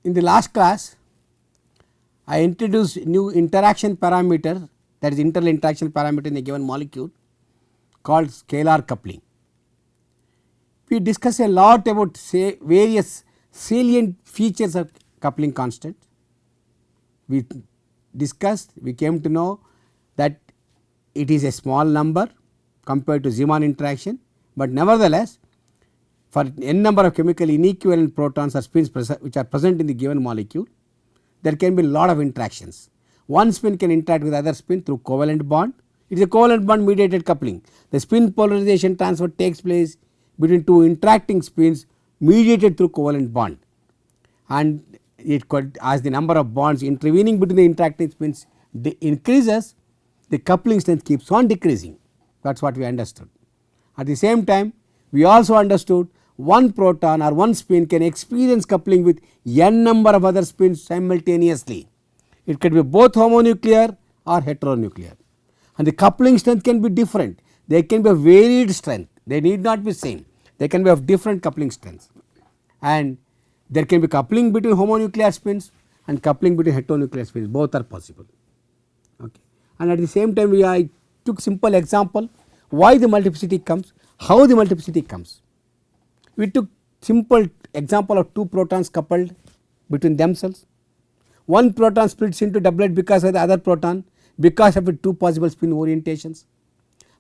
In the last class, I introduced new interaction parameter, that is internal interaction parameter in a given molecule called scalar coupling. We discussed a lot about say various salient features of coupling constant. We discussed, we came to know that it is a small number compared to Zeeman interaction, but nevertheless for n number of chemical inequivalent protons or spins which are present in the given molecule, there can be a lot of interactions. One spin can interact with other spin through covalent bond. It is a covalent bond mediated coupling. The spin polarization transfer takes place between two interacting spins mediated through covalent bond, and it could, as the number of bonds intervening between the interacting spins increases, the coupling strength keeps on decreasing. That is what we understood. At the same time, we also understood one proton or one spin can experience coupling with n number of other spins simultaneously. It can be both homonuclear or heteronuclear, and the coupling strength can be different. They can be of varied strength, they need not be same, they can be of different coupling strengths, and there can be coupling between homonuclear spins and coupling between heteronuclear spins, both are possible. Okay. And at the same time, I took simple example why the multiplicity comes, how the multiplicity comes. We took simple example of two protons coupled between themselves. One proton splits into doublet because of the other proton, because of the two possible spin orientations.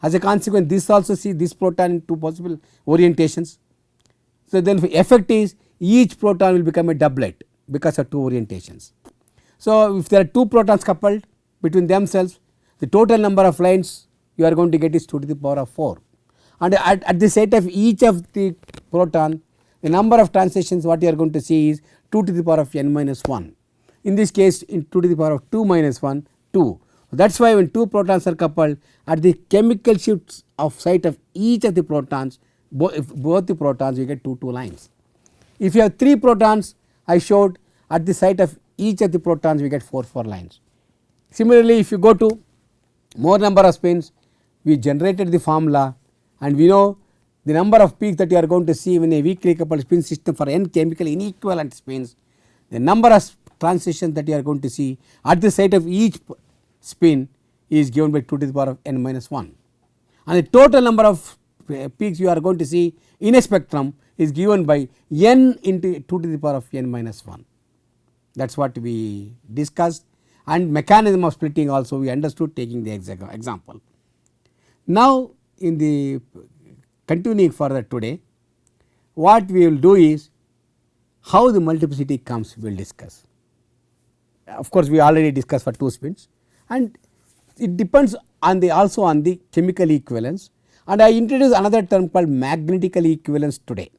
As a consequence, this also see this proton in two possible orientations. So then the effect is each proton will become a doublet because of two orientations. So if there are two protons coupled between themselves, the total number of lines you are going to get is 2 to the power of 4, and at the site of each of the proton, the number of transitions what you are going to see is 2 to the power of n minus 1. In this case, in 2 to the power of 2 minus 1, 2. That is why when two protons are coupled, at the chemical shifts of site of each of the protons, both the protons you get 2 lines. If you have 3 protons, I showed at the site of each of the protons we get 4 lines. Similarly, if you go to more number of spins, we generated the formula, and we know the number of peaks that you are going to see in a weakly coupled spin system for n chemical inequivalent spins, the number of transitions that you are going to see at the site of each spin is given by 2 to the power of n minus 1, and the total number of peaks you are going to see in a spectrum is given by n into 2 to the power of n minus 1. That is what we discussed, and mechanism of splitting also we understood taking the example. Now in the continuing further today, what we will do is how the multiplicity comes we will discuss. Of course, we already discussed for two spins, and it depends on the also on the chemical equivalence, and I introduce another term called magnetical equivalence today.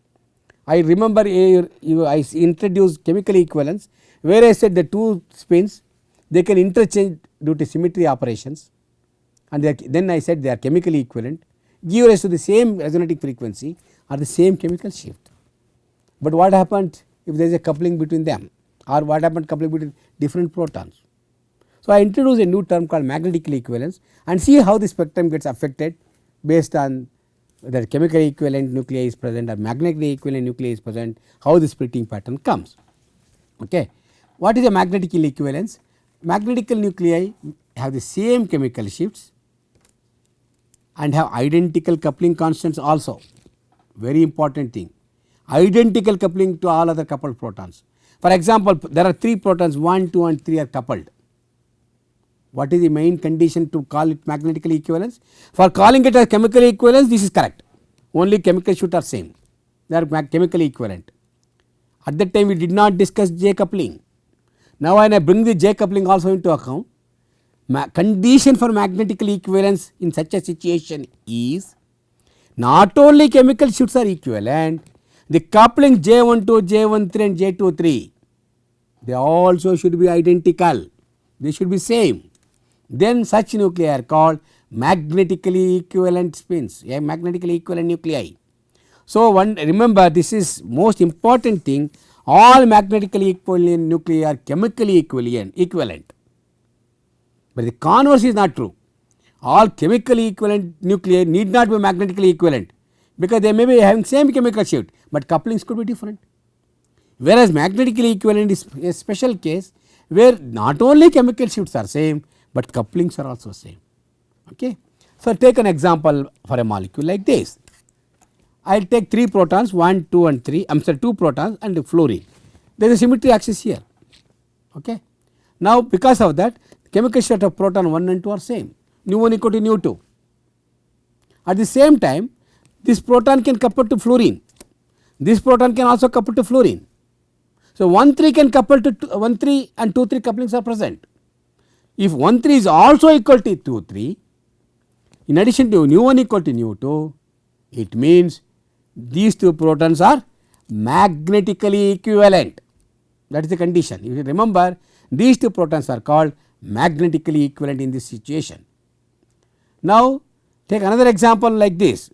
I remember I introduced chemical equivalence where I said the two spins they can interchange due to symmetry operations, and then I said they are chemically equivalent, give rise to the same resonating frequency or the same chemical shift. But what happened if there is a coupling between them, or what happened coupling between different protons? So I introduce a new term called magnetical equivalence and see how the spectrum gets affected based on whether chemical equivalent nuclei is present or magnetically equivalent nuclei is present, how the splitting pattern comes. Okay. What is a magnetical equivalence? Magnetical nuclei have the same chemical shifts and have identical coupling constants also, very important thing, identical coupling to all other coupled protons. For example, there are 3 protons 1, 2 and 3 are coupled. What is the main condition to call it magnetical equivalence? For calling it as chemical equivalence, this is correct, only chemical shifts are same, they are chemically equivalent. At that time we did not discuss J coupling. Now when I bring the J coupling also into account, condition for magnetical equivalence in such a situation is not only chemical shifts are equivalent, the coupling J12, J13 and J23 they also should be identical, they should be same. Then such nuclei are called magnetically equivalent spins, magnetically equivalent nuclei. So remember, this is most important thing, all magnetically equivalent nuclei are chemically equivalent, but the converse is not true. All chemically equivalent nuclei need not be magnetically equivalent because they may be having same chemical shift, but couplings could be different. Whereas magnetically equivalent is a special case where not only chemical shifts are same, but couplings are also same. Okay. So, take an example for a molecule like this. I will take 3 protons 1, 2 and 3, I am sorry 2 protons and fluorine. There is a symmetry axis here. Okay. Now, because of that chemical state of proton 1 and 2 are same, nu 1 equal to nu 2. At the same time this proton can couple to fluorine, this proton can also couple to fluorine. So, 1 3 can couple to 1 3 and 2 3 couplings are present. If 1 3 is also equal to 2 3, in addition to nu 1 equal to nu 2, it means these 2 protons are magnetically equivalent. That is the condition. If you remember, these 2 protons are called magnetically equivalent in this situation. Now, take another example like this.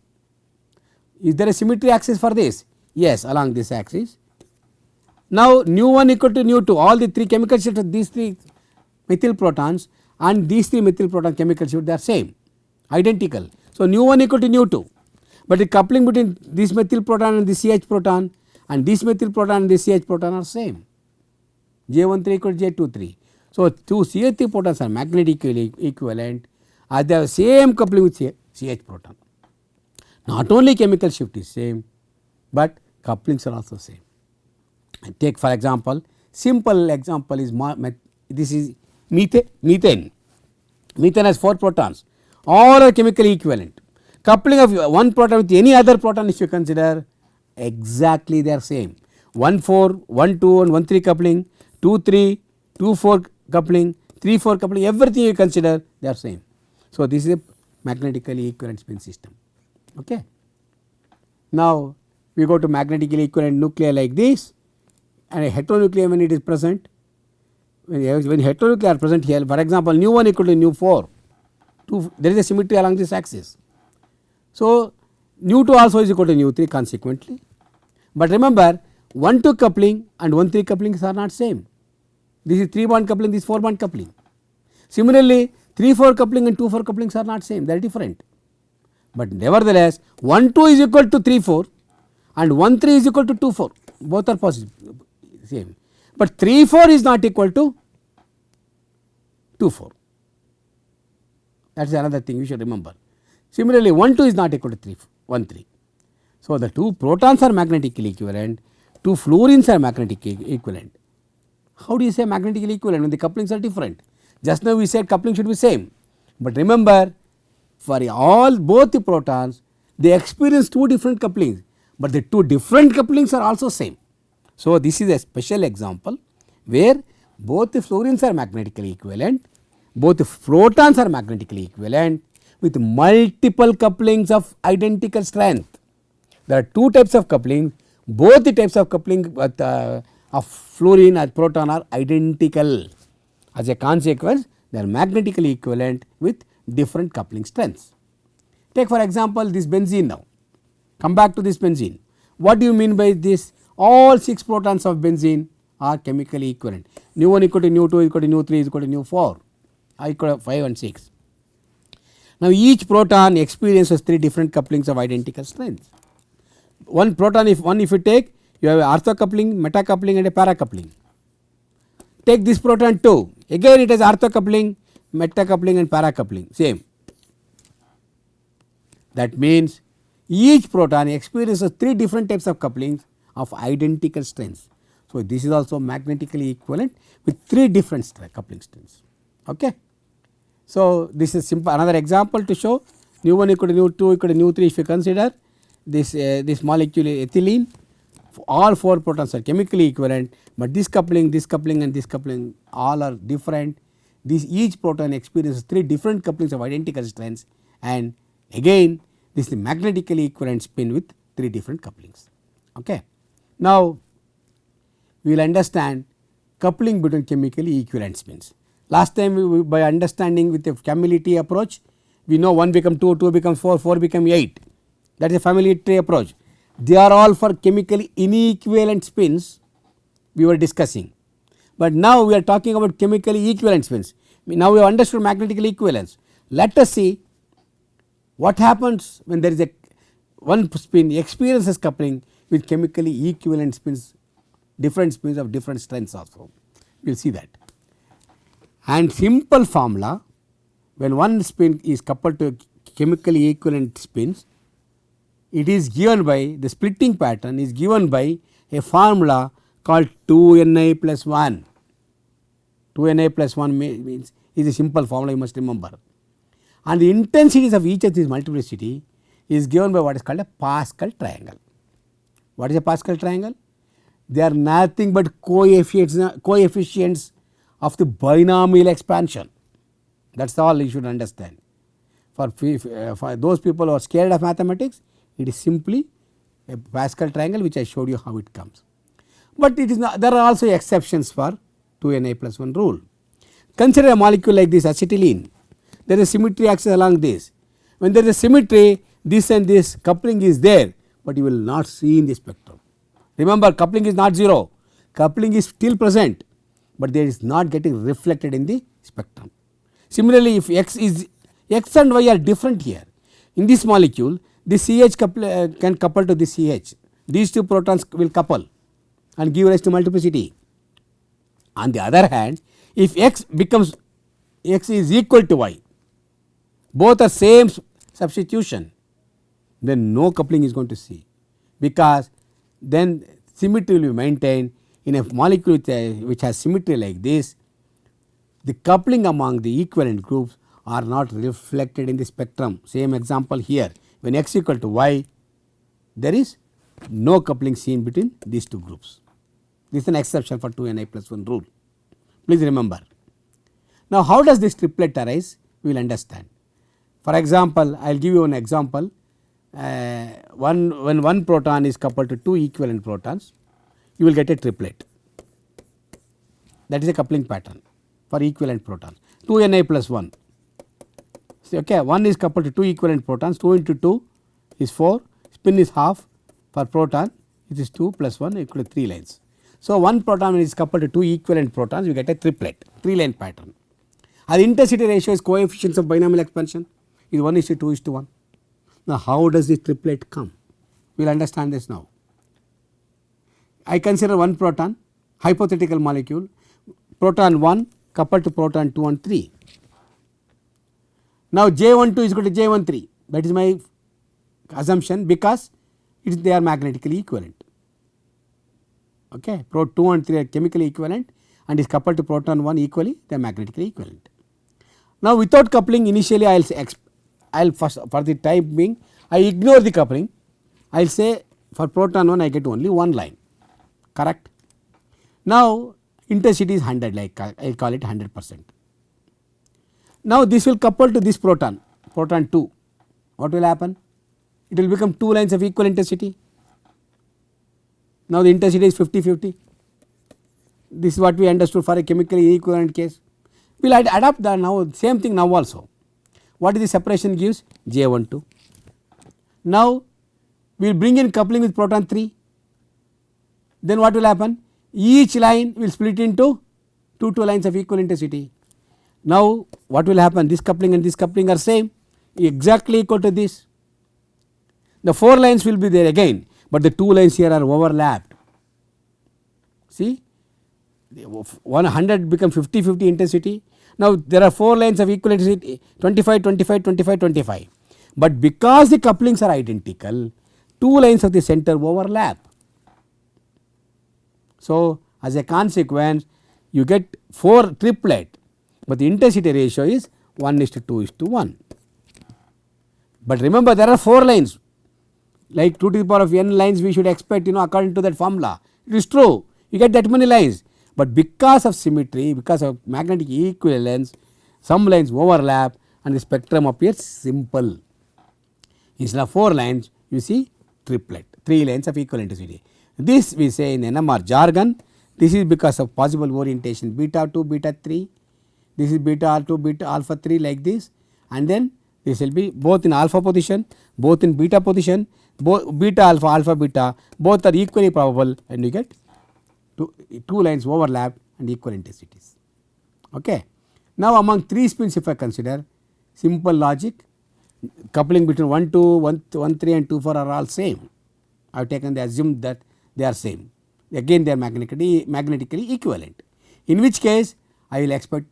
Is there a symmetry axis for this? Yes, along this axis. Now, nu 1 equal to nu 2, all the 3 chemical shifts of these 3 methyl protons and these 3 methyl proton chemical shift they are same, identical. So, nu 1 equal to nu 2, but the coupling between this methyl proton and this CH proton and this methyl proton and this CH proton are same, J13 equal to J23. So, 2 CH3 protons are magnetically equivalent as they have same coupling with CH proton. Not only chemical shift is same, but couplings are also same. And take for example, simple example is this is methane. Methane has 4 protons, all are chemically equivalent. Coupling of one proton with any other proton if you consider, exactly they are same. 1 4, 1 2 and 1 3 coupling, 2 3, 2 4 coupling, 3 4 coupling, everything you consider they are same. So, this is a magnetically equivalent spin system. Okay. Now, we go to magnetically equivalent nuclei like this, and a heteronuclear when it is present, when heteronuclei are present here, for example, nu 1 equal to nu 4, there is a symmetry along this axis. So, nu 2 also is equal to nu 3 consequently, but remember 1 2 coupling and 1 3 couplings are not same. This is 3 bond coupling, this 4 bond coupling. Similarly, 3 4 coupling and 2 4 couplings are not same, they are different. But nevertheless 1 2 is equal to 3 4 and 1 3 is equal to 2 4, both are possible same, but 3 4 is not equal to 2 4, that is another thing you should remember. Similarly, 1 2 is not equal to 1 3. So, the 2 protons are magnetically equivalent, 2 fluorines are magnetically equivalent. How do you say magnetically equivalent when the couplings are different? Just now we said coupling should be same, but remember for both the protons they experience 2 different couplings, but the 2 different couplings are also same. So, this is a special example where both the fluorines are magnetically equivalent, both the protons are magnetically equivalent with multiple couplings of identical strength. There are 2 types of coupling, both the types of coupling of fluorine and proton are identical. As a consequence, they are magnetically equivalent with different coupling strengths. Take for example, this benzene now. Come back to this benzene. What do you mean by this? All 6 protons of benzene are chemically equivalent. Nu 1 equal to nu 2 equal to nu 3 is equal to nu 4, equal to 5 and 6. Now, each proton experiences 3 different couplings of identical strengths. One proton if you take, you have ortho coupling, meta coupling and a para coupling. Take this proton 2, again it has ortho coupling, meta coupling and para coupling same. That means each proton experiences 3 different types of couplings of identical strengths. So, this is also magnetically equivalent with 3 different coupling strengths. Okay. So, this is simple another example to show nu 1 equal to nu 2 equal to nu 3 if you consider this molecule ethylene, all 4 protons are chemically equivalent, but this coupling and this coupling all are different. Each proton experiences 3 different couplings of identical strengths, and again this is magnetically equivalent spin with 3 different couplings. Okay. Now, we will understand coupling between chemically equivalent spins. Last time we by understanding with the family tree approach, we know 1 become 2, 2 become 4, 4 become 8, that is a family tree approach. They are all for chemically inequivalent spins we were discussing, but now we are talking about chemically equivalent spins. Now we have understood magnetically equivalence. Let us see what happens when there is one spin experiences coupling with chemically equivalent spins different spins of different strengths also. We will see that. And simple formula, when one spin is coupled to chemically equivalent spins, it is given by the splitting pattern is given by a formula called 2Ni plus 1. 2Na plus 1 means is a simple formula, you must remember. And the intensities of each of these multiplicity is given by what is called a Pascal triangle. What is a Pascal triangle? They are nothing but coefficients of the binomial expansion. That is all you should understand. For those people who are scared of mathematics, it is simply a Pascal triangle, which I showed you how it comes. But it is not, there are also exceptions for 2Na plus 1 rule. Consider a molecule like this acetylene. There is a symmetry axis along this. When there is a symmetry, this and this coupling is there, but you will not see in the spectrum. Remember, coupling is not 0, coupling is still present, but there is not getting reflected in the spectrum. Similarly, if X and Y are different here, in this molecule this CH can couple to this CH, these two protons will couple and give rise to multiplicity. On the other hand, if X is equal to Y, both are same substitution, then no coupling is going to see, because then symmetry will be maintained. In a molecule which has symmetry like this, the coupling among the equivalent groups are not reflected in the spectrum. Same example here, when X equal to Y, there is no coupling seen between these two groups. This is an exception for 2Na plus 1 rule. Please remember. Now, how does this triplet arise? We will understand. For example, I will give you an example. When one proton is coupled to two equivalent protons, you will get a triplet. That is a coupling pattern for equivalent protons. 2Na plus 1. See, okay, 1 is coupled to two equivalent protons, 2 into 2 is 4, spin is half, for proton it is 2 plus 1 equal to 3 lines. So, one proton is coupled to two equivalent protons, you get a triplet, 3 line pattern. And the intensity ratio is coefficients of binomial expansion is 1:2:1. Now, how does this triplet come? We will understand this now. I consider one proton, hypothetical molecule, proton 1 coupled to proton 2 and 3. Now, J12 is equal to J13, that is my assumption, because they are magnetically equivalent. Okay, Pro 2 and 3 are chemically equivalent and is coupled to proton 1 equally, they are magnetically equivalent. Now, without coupling, initially I will first, for the time being, I ignore the coupling. I will say for proton 1 I get only one line, correct. Now, intensity is 100, like I will call it 100%. Now, this will couple to this proton 2. What will happen? It will become two lines of equal intensity. Now, the intensity is 50-50. This is what we understood for a chemically equivalent case. We will adapt that now, same thing now also. What is the separation gives? J12. Now, we will bring in coupling with proton 3. Then what will happen? Each line will split into two lines of equal intensity. Now, what will happen? This coupling and this coupling are same, exactly equal to this. The 4 lines will be there again, but the 2 lines here are overlapped. See, 100 become 50-50 intensity. Now, there are 4 lines of equal intensity, 25, 25, 25, 25. But because the couplings are identical, 2 lines of the center overlap. So, as a consequence, you get 4 triplet, but the intensity ratio is 1:2:1. But remember, there are 4 lines, like 2 to the power of n lines we should expect, according to that formula. It is true, you get that many lines, but because of symmetry, because of magnetic equivalence, some lines overlap and the spectrum appears simple. Instead of 4 lines, you see triplet, 3 lines of equal intensity. This we say in NMR jargon. This is because of possible orientation beta 2, beta 3. This is beta 2, beta alpha 3, like this, and then this will be both in alpha position, both in beta position, both beta alpha, alpha beta, both are equally probable, and you get two lines overlap and equal intensities. Okay. Now, among 3 spins, if I consider simple logic, coupling between 1 2, 1 3 and 2 4 are all same. I have taken the assumed that they are same. again they are magnetically equivalent, in which case I will expect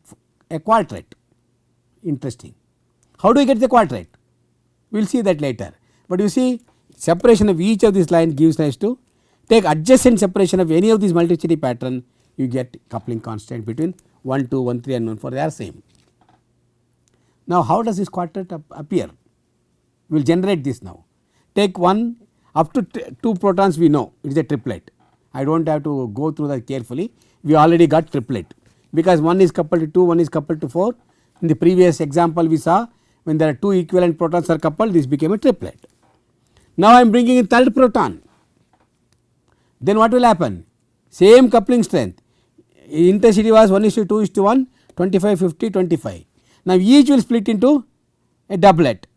a quartet. Interesting. How do I get the quartet? We will see that later, but you see separation of each of these lines gives rise to, take adjacent separation of any of these multiplicity pattern, you get coupling constant between 1, 2, 1, 3 and 1, 4, they are same. Now how does this quartet appear? We will generate this now. Take one up to 2 protons, we know it is a triplet. I do not have to go through that carefully, we already got triplet, because 1 is coupled to 2, 1 is coupled to 4. In the previous example we saw when there are 2 equivalent protons are coupled, this became a triplet. Now I am bringing in third proton, then what will happen? Same coupling strength, intensity was 1:2:1, 25, 50, 25. Now each will split into a doublet,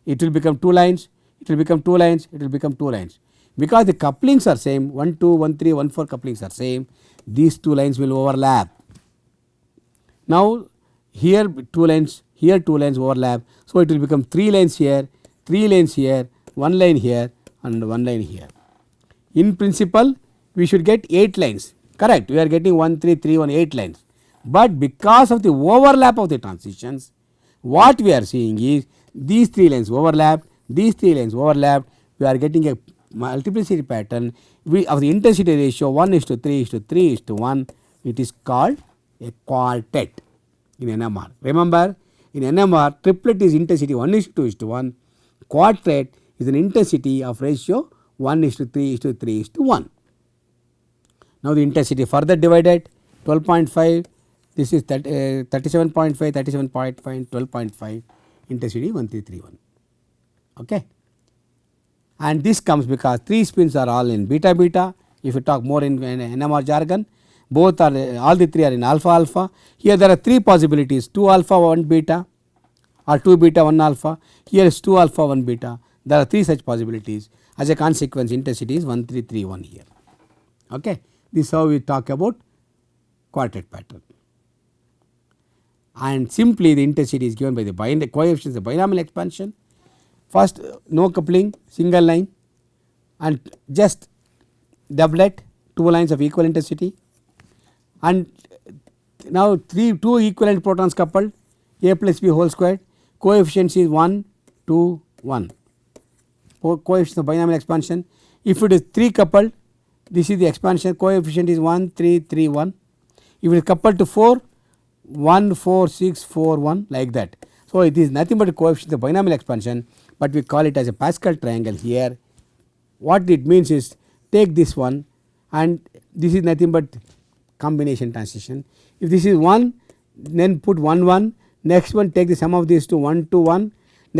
it will become 2 lines, it will become 2 lines, it will become 2 lines. Because the couplings are same, 1, 2, 1, 3, 1, 4 couplings are same, these 2 lines will overlap. Now here 2 lines, here 2 lines overlap, so it will become 3 lines here, 3 lines here, 1 line here and 1 line here. In principle we should get 8 lines, correct, we are getting 1, 3, 3, 1, 8 lines, but because of the overlap of the transitions, what we are seeing is these 3 lines overlapped, these 3 lines overlapped, we are getting a multiplicity pattern of the intensity ratio 1:3:3:1, it is called a quartet in NMR. Remember, in NMR triplet is intensity 1:2:1, quartet is an intensity of ratio 1:3:3:1. Now the intensity further divided, 12.5, this is 37.5, 37.5, 12.5, intensity 1:3:3:1. Okay. And this comes because 3 spins are all in beta beta. If you talk more in NMR jargon, both are, all the 3 are in alpha alpha. Here there are 3 possibilities, 2 alpha 1 beta or 2 beta 1 alpha. Here is 2 alpha 1 beta. There are 3 such possibilities. As a consequence, intensity is 1:3:3:1 here. Okay. This is how we talk about quartet pattern. And simply the intensity is given by the coefficients of binomial expansion. First no coupling, single line, and just doublet, 2 lines of equal intensity, and now 2 equivalent protons coupled, A plus B whole squared, coefficients is 1, 2, 1, coefficients of binomial expansion. If it is 3 coupled, this is the expansion, coefficient is 1, 3, 3, 1. If it is coupled to 4, 1, 4, 6, 4, 1, like that. So it is nothing but a coefficient of binomial expansion, but we call it as a Pascal triangle here. What it means is, take this one and this is nothing but combination transition. If this is 1, then put 1, 1, next one take the sum of these two, 1, 2, 1.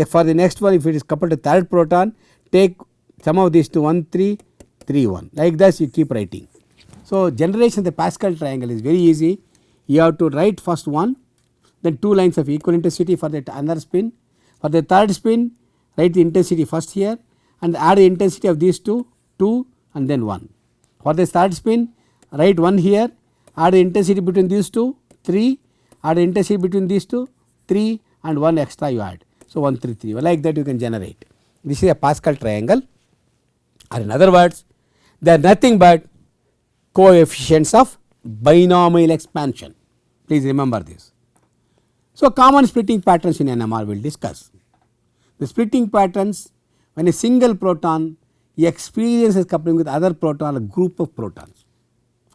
For the next one, if it is coupled to third proton, take sum of these two, 1, 3, 3, 1, like this you keep writing. So generation of the Pascal triangle is very easy. You have to write first 1, then 2 lines of equal intensity for the another spin. For the third spin, write the intensity first here and add the intensity of these two, 2 and then 1. For the third spin, write 1 here, add the intensity between these two, 3, add the intensity between these two, 3 and 1 extra you add. So 1, 3, 3, like that you can generate. This is a Pascal triangle, or in other words, they are nothing but coefficients of binomial expansion. Please remember this. So common splitting patterns in NMR we will discuss. The splitting patterns, when a single proton experiences coupling with other proton or group of protons.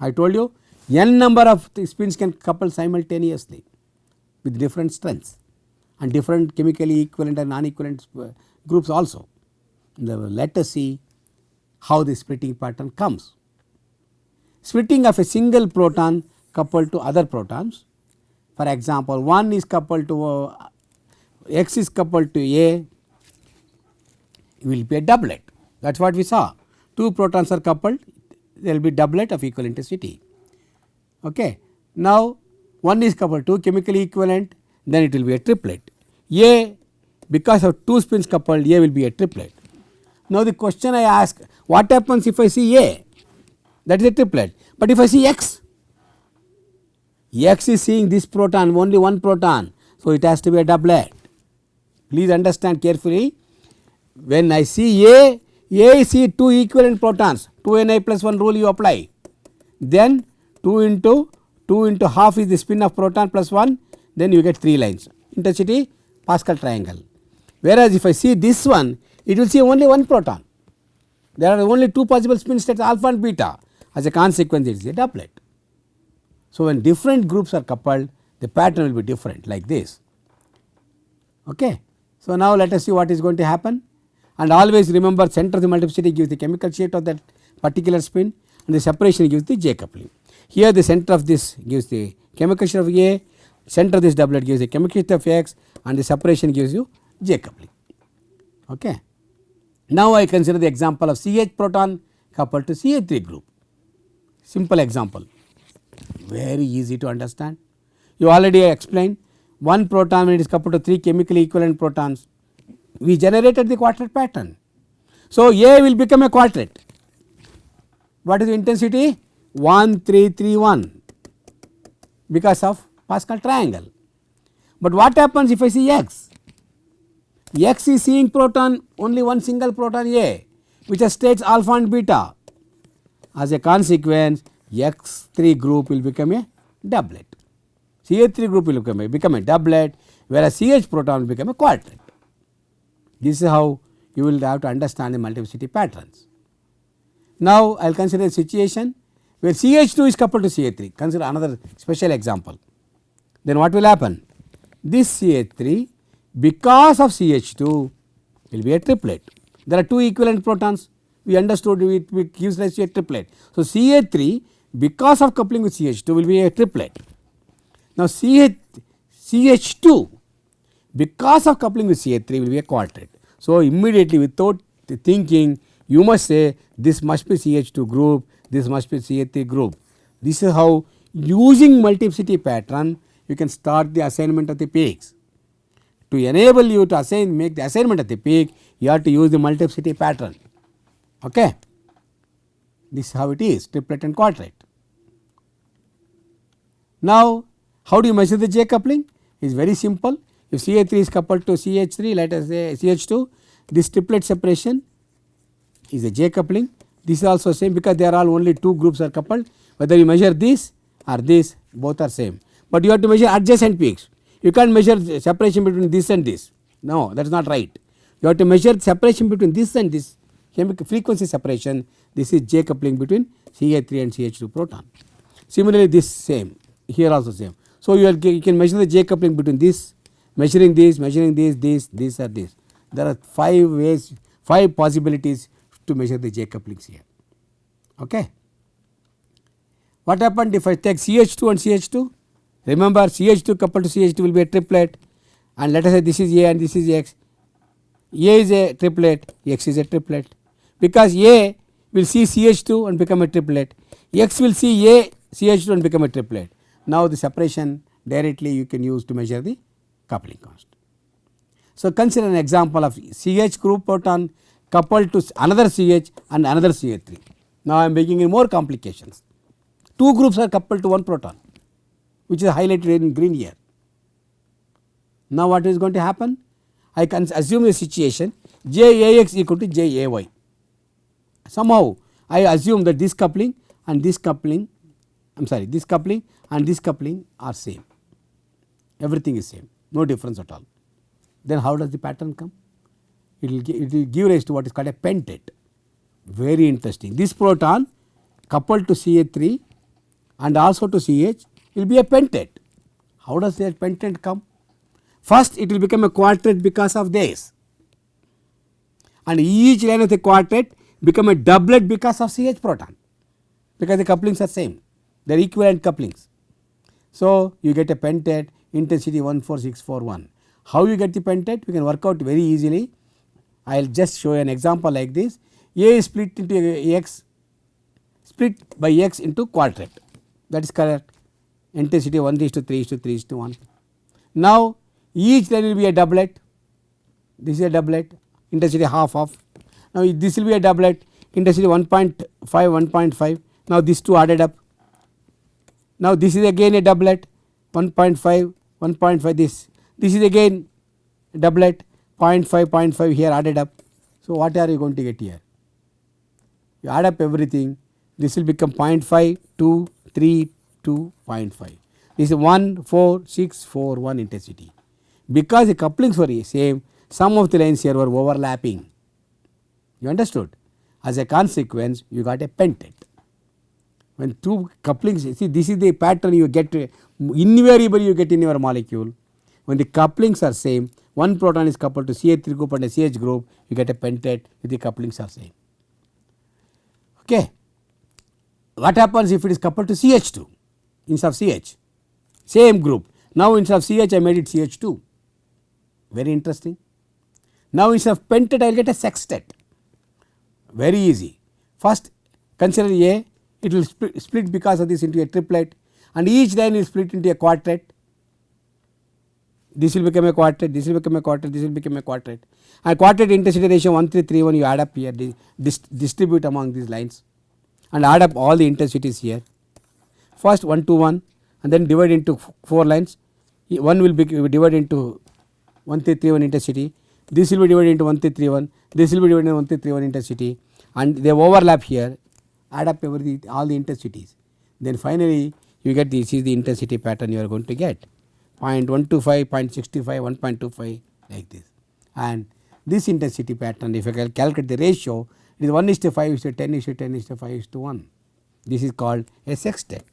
I told you n number of spins can couple simultaneously with different strengths and different chemically equivalent and non-equivalent groups also. Let us see how the splitting pattern comes. Splitting of a single proton coupled to other protons. For example, 1 is coupled to X is coupled to A, will be a doublet. That is what we saw. 2 protons are coupled, there will be doublet of equal intensity. Okay. Now 1 is coupled to chemically equivalent, then it will be a triplet. A, because of 2 spins coupled, A will be a triplet. Now the question I ask, what happens if I see A? That is a triplet. But if I see X, X is seeing this proton, only 1 proton, so it has to be a doublet. Please understand carefully. When I see A see 2 equivalent protons, 2 2ni plus 1 rule you apply. Then 2 into half is the spin of proton plus 1, then you get 3 lines, intensity Pascal triangle. Whereas if I see this one, it will see only one proton. There are only 2 possible spin states alpha and beta. As a consequence, it is a doublet. So, when different groups are coupled, the pattern will be different like this. Okay. So, now let us see what is going to happen, and always remember center of the multiplicity gives the chemical state of that particular spin and the separation gives the J coupling. Here the center of this gives the chemical state of A, center of this doublet gives the chemical state of X, and the separation gives you J coupling. Okay. Now, I consider the example of CH proton coupled to CH3 group. Simple example, very easy to understand. You already explained one proton when it is coupled to 3 chemically equivalent protons, we generated the quartet pattern. So, A will become a quartet. What is the intensity? 1 3 3 1 because of Pascal triangle. But what happens if I see X? X is seeing proton only one single proton A, which has states alpha and beta. As a consequence, X3 group will become a doublet. CH3 group will become a doublet, whereas CH proton will become a quartet. This is how you will have to understand the multiplicity patterns. Now, I will consider a situation where CH2 is coupled to CH3. Consider another special example. Then what will happen? This CH3 because of CH2 will be a triplet. There are 2 equivalent protons, we understood it gives rise to a triplet. So, CH3 because of coupling with CH2 will be a triplet. Now, CH2 because of coupling with CH3 will be a quartet. So, immediately without thinking you must say this must be CH2 group, this must be CH3 group. This is how using multiplicity pattern you can start the assignment of the peaks. To enable you to make the assignment of the peak, you have to use the multiplicity pattern. Okay. This is how it is, triplet and quartet. Now, how do you measure the J coupling? It is very simple. If CH3 is coupled to CH3, let us say CH2, this triplet separation is a J coupling. This is also same because they are all only 2 groups are coupled. Whether you measure this or this, both are same. But you have to measure adjacent peaks. You can't measure separation between this and this. No, that is not right. You have to measure separation between this and this, chemical frequency separation. This is J coupling between CH3 and CH2 proton. Similarly, this same, here also same. So, you can measure the J coupling between this, measuring this, this or this. There are 5 ways, 5 possibilities to measure the J couplings here. Okay. What happened if I take CH2 and CH2? Remember, CH2 coupled to CH2 will be a triplet, and let us say this is A and this is X. A is a triplet, X is a triplet, because A will see CH2 and become a triplet, X will see A CH2 and become a triplet. Now, the separation directly you can use to measure the coupling constant. So, consider an example of CH group proton coupled to another CH and another CH3. Now, I am making it more complications. 2 groups are coupled to one proton, which is highlighted in green here. Now, what is going to happen? I can assume a situation JAX equal to JAY. Somehow, I assume that this coupling and this coupling, this coupling and this coupling are same. Everything is same, no difference at all. Then how does the pattern come? It will give rise to what is called a pentate. Very interesting. This proton coupled to CH3 and also to CH will be a pentate. How does that pentate come? First, it will become a quartet because of this, and each line of the quartet become a doublet because of CH proton, because the couplings are same, they are equivalent couplings. So, you get a pentate, intensity 14641. How you get the pentate? We can work out very easily. I will just show you an example like this. A is split into X, split by X into quartet, that is correct. Intensity 1:3:3:1. Now, each line will be a doublet, this is a doublet, intensity half of. Now, this will be a doublet, intensity 1.5, 1.5. Now, these 2 added up. Now, this is again a doublet, 1.5, 1.5 this. This is again doublet, 0.5, 0.5 here added up. So, what are you going to get here? you add up everything, this will become 0.5, 2, 3, 2, 0.5. This is 1, 4, 6, 4, 1 intensity. Because the couplings were same, some of the lines here were overlapping. You understood? As a consequence, you got a pentate. When two couplings, see this is the pattern you get, invariably you get in your molecule. When the couplings are same, one proton is coupled to CH3 group and a CH group, you get a pentate if the couplings are same. Okay. What happens if it is coupled to CH2 instead of CH? Same group. Now instead of CH I made it CH2. Very interesting. Now instead of pentate I will get a sextet. Very easy. First consider A, it will split because of this into a triplet, and each line is split into a quartet. This will become a quartet, this will become a quartet, this will become a quartet, and quartet intensity ratio 1, 3, 3, 1 you add up here, distribute among these lines and add up all the intensities here. First 1 to 1 and then divide into 4 lines, one will be divided into 1, 3, 3, 1 intensity, this will be divided into 1, 3, 3, 1, this will be divided into 1, 3, 3, 1 intensity, and they overlap here, add up all the intensities. Then finally you get this is the intensity pattern you are going to get 0.125, 0.65, 1.25 like this. And this intensity pattern, if I calculate the ratio, it is 1:5:10:10:5:1. This is called a sextet.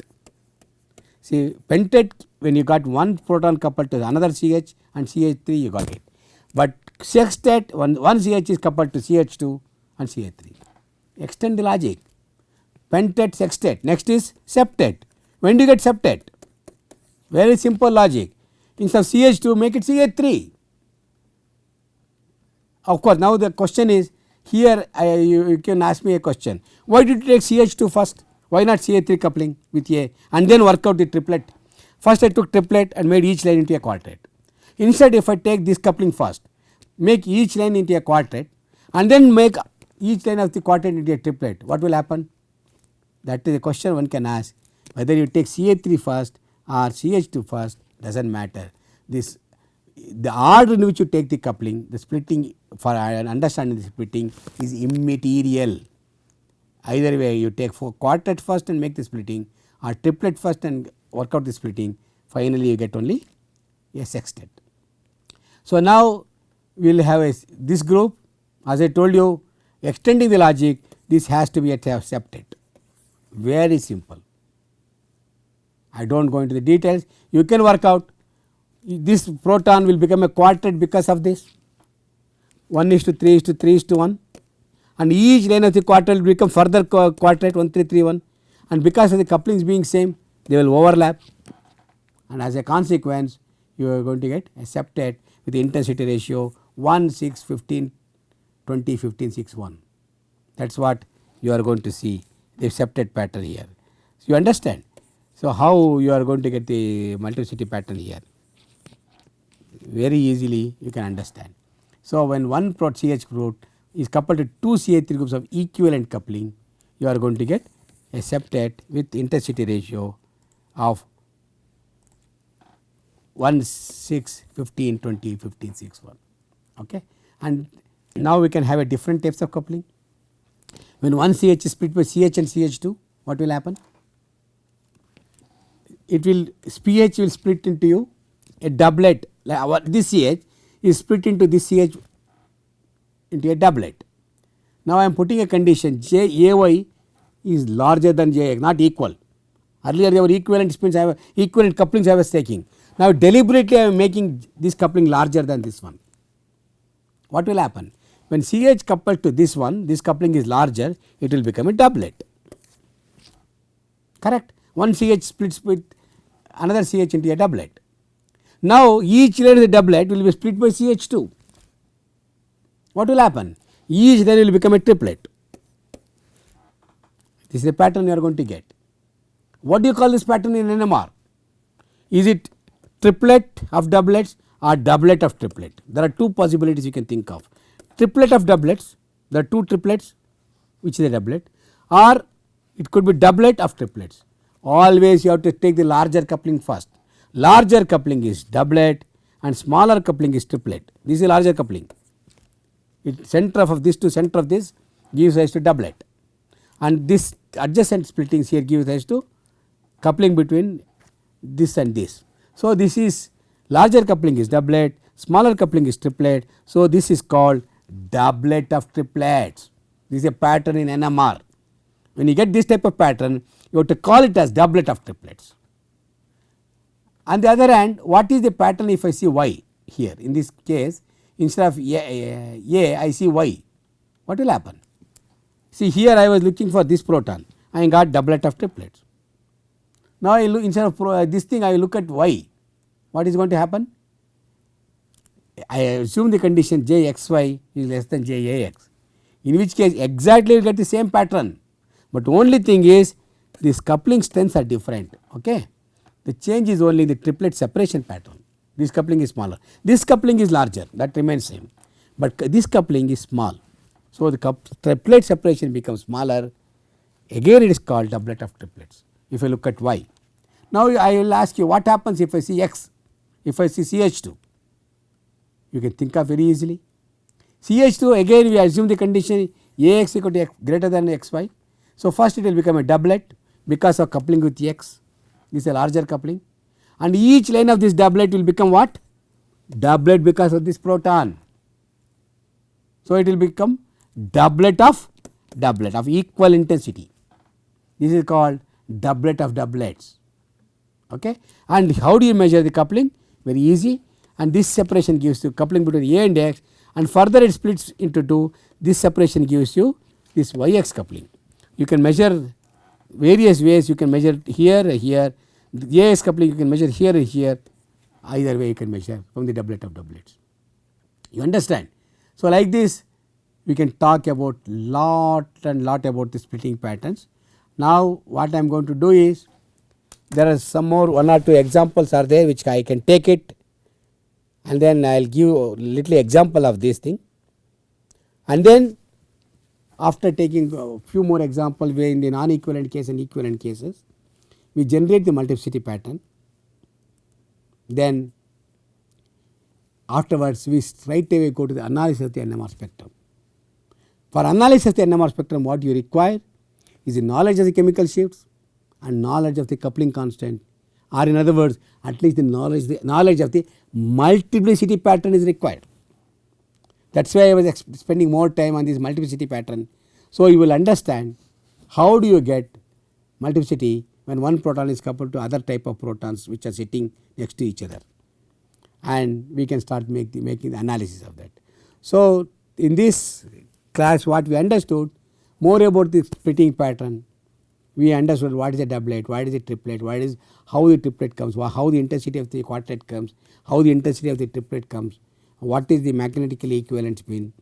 See, pentate, when you got one proton coupled to another CH and CH3 you got it, but sextet one CH is coupled to CH2 and CH3. Extend the logic. Pentate, sextet. Next is septet. When do you get septet? Very simple logic. Instead of CH2 make it CH3. Of course, now the question is here you can ask me a question. Why did you take CH2 first? Why not CH3 coupling with A and then work out the triplet? First I took triplet and made each line into a quartet. Instead if I take this coupling first, make each line into a quartet and then make each line of the quartet into a triplet, what will happen? That is a question one can ask. Whether you take CH3 first or CH2 first does not matter. This the order in which you take the coupling, the splitting for understanding the splitting is immaterial. Either way you take for quartet first and make the splitting, or triplet first and work out the splitting, finally you get only a sextet. So now we will have this group, as I told you, extending the logic, this has to be a septet. Very simple. I do not go into the details, you can work out. This proton will become a quartet because of this 1:3:3:1, and each line of the quartet will become further quartet 1, 3, 3, 1, and because of the couplings being same they will overlap, and as a consequence you are going to get a septet with the intensity ratio 1, 6, 15, 20, 15, 6, 1. That is what you are going to see the septet pattern here. So you understand. So how you are going to get the multiplicity pattern here? Very easily you can understand. So when one CH group is coupled to two CH3 groups of equivalent coupling, you are going to get a septet with intensity ratio of 1, 6, 15, 20, 15, 6, 1. Okay. And now we can have a different types of coupling. When one CH is split by CH and CH2, what will happen? It will PH will split into a doublet, like this CH is split into this CH into a doublet. Now I am putting a condition JAY is larger than JX, not equal. Earlier there were equivalent spins, equivalent couplings I was taking. Now deliberately I am making this coupling larger than this one. What will happen? When CH coupled to this one, this coupling is larger, it will become a doublet. Correct? One CH splits with another CH into a doublet. Now each line of the doublet will be split by CH2. What will happen? Each line will become a triplet. This is the pattern you are going to get. What do you call this pattern in NMR? Is it triplet of doublets or doublet of triplet? There are two possibilities you can think of. Triplet of doublets, there are two triplets which is a doublet, or it could be doublet of triplets. Always you have to take the larger coupling first. Larger coupling is doublet and smaller coupling is triplet. This is a larger coupling. It center of this to center of this gives rise to doublet. and this adjacent splittings here gives rise to coupling between this and this. So, this is larger coupling is doublet, smaller coupling is triplet. So, this is called doublet of triplets. This is a pattern in NMR. When you get this type of pattern, you have to call it as doublet of triplets. On the other hand, what is the pattern if I see Y here? In this case, instead of A I see Y, what will happen? See, here I was looking for this proton, I got doublet of triplets. Now, I look instead of this thing, I look at Y, what is going to happen? I assume the condition Jxy is less than Jax, in which case exactly you will get the same pattern, but only thing is these coupling strengths are different. Okay? The change is only the triplet separation pattern. This coupling is smaller, this coupling is larger, that remains same, but this coupling is small. So, the triplet separation becomes smaller, again it is called doublet of triplets if I look at Y. Now, I will ask you what happens if I see X, if I see CH2, you can think of very easily. CH2 again we assume the condition Ax equal to X greater than Xy. So, first it will become a doublet because of coupling with X, this is a larger coupling, and each line of this doublet will become what? Doublet because of this proton. So, it will become doublet of equal intensity. This is called doublet of doublets. Okay? And how do you measure the coupling? Very easy, and this separation gives you coupling between A and X, and further it splits into 2. This separation gives you this Yx coupling. You can measure various ways, you can measure here and here, the Ax coupling you can measure here and here, either way you can measure from the doublet of doublets. You understand? So, like this we can talk about lot about the splitting patterns. Now, what I am going to do is, there are some more 1 or 2 examples are there which I can take it, and then I will give a little example of this thing, and then after taking a few more examples where in the non-equivalent case and equivalent cases, we generate the multiplicity pattern. Then afterwards we straight away go to the analysis of the NMR spectrum. For analysis of the NMR spectrum, what you require is the knowledge of the chemical shifts and knowledge of the coupling constant, or in other words at least the knowledge of the multiplicity pattern is required. That is why I was spending more time on this multiplicity pattern. So, you will understand how do you get multiplicity when one proton is coupled to other type of protons which are sitting next to each other, and we can start making the analysis of that. So, in this class what we understood more about the splitting pattern, we understood what is a doublet, what is a triplet, what is how the triplet comes, how the intensity of the quartet comes, how the intensity of the triplet comes, what is the magnetically equivalent spin,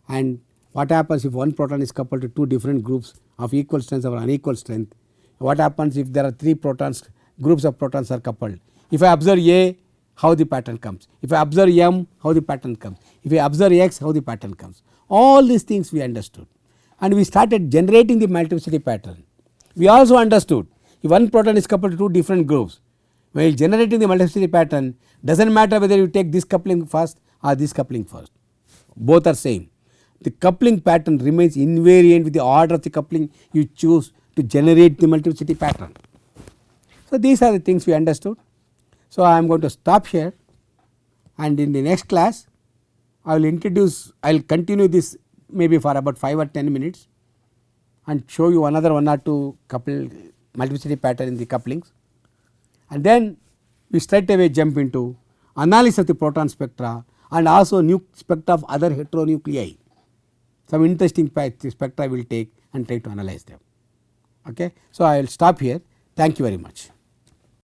and what happens if one proton is coupled to 2 different groups of equal strength or unequal strength, what happens if there are 3 protons, groups of protons are coupled. If I observe A, how the pattern comes, if I observe M, how the pattern comes, if I observe X, how the pattern comes. All these things we understood, and we started generating the multiplicity pattern. We also understood if one proton is coupled to 2 different groups, while generating the multiplicity pattern does not matter whether you take this coupling first or this coupling first, both are same. The coupling pattern remains invariant with the order of the coupling you choose to generate the multiplicity pattern. So, these are the things we understood. So, I am going to stop here, and in the next class I will continue this maybe for about 5 or 10 minutes and show you another 1 or 2 coupled multiplicity pattern in the couplings, and then we straight away jump into analysis of the proton spectra and also new spectra of other heteronuclei. Some interesting spectra we will take and try to analyze them. Okay. So, I will stop here. Thank you very much.